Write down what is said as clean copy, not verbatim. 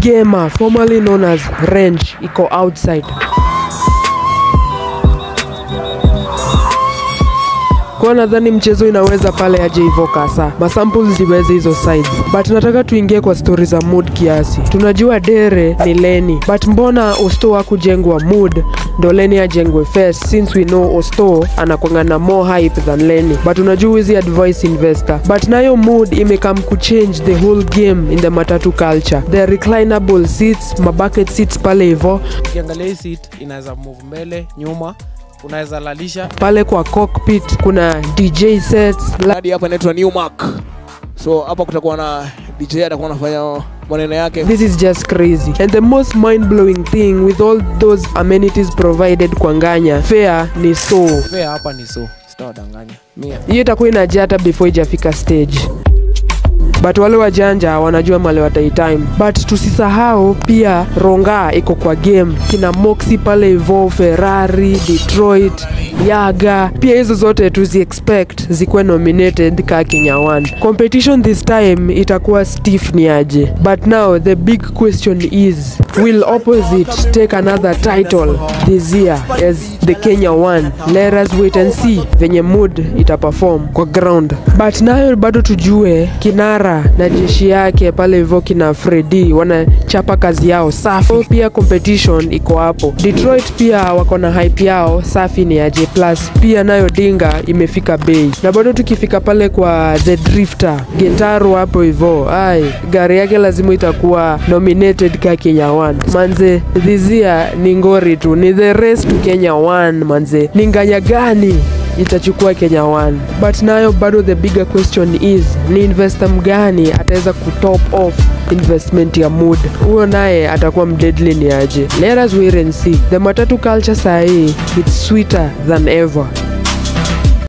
Gamer, formerly known as Range, iko outside. Kwa nadhani mchezo inaweza pale aje hivyo kasa. Masamples ziweze hizo sides. But nataka tuingie kwa stories za mood kiasi. Tunajua Dere ni Lenny. But mbona Osto hakujengwa mood ndo Lenny ajengwe first, since we know Osto anakuanga na more hype than Lenny. But unajua hizi advice investor. But nayo mood imekam kuchange the whole game in the matatu culture. The reclinable seats, mabucket seats pale hivyo. Ukiangalia hii seat inaweza move mbele, nyuma. Unaweza lalisha pale kwa cockpit, kuna DJ sets. Hadi hapa inaitwa New Mark. So hapa kutakuwa na DJ atakuwa anafanya maneno yake. This is just crazy. And the most mind-blowing thing with all those amenities provided kwa Nganya, fare ni so. Fare hapa ni so. Sitawadanganya. Hiyo itakuwa inajia hata before ijafika stage. But wale wajanja wanajua male watai time. But tusisahau pia Ronga iko kwa game. Kina Moxie pale hivyo, Ferrari, Detroit, Yaga. Pia hizo zote tuzi expect zikuwe nominated ka Kenya 1. Competition this time itakuwa stiff ni aje. But now the big question is, will opposite take another title this year as the Kenya 1? Let us wait and see venye mood itaperform kwa ground. But nayo bado tujue Kinara na jeshi yake pale hivyo kina Freddy wanachapa kazi yao safi. Pia competition iko hapo. Detroit pia wako na hype yao safi ni aje. Plus pia nayo Dinga imefika bei. Na bado tukifika pale kwa The Drifter, Getaru hapo hivyo, gari yake lazima itakuwa nominated ka Kenya 1. Manze, this year ni ngori tu, ni the race to Kenya 1 manze. Ni Nganya gani itachukua Kenya 1? But nayo bado the bigger question is, ni investor mgani ataweza kutop off investment ya mood? Huyo naye atakuwa mdeadly ni aje. Let us wait and see. The matatu culture sahi, it's sweeter than ever.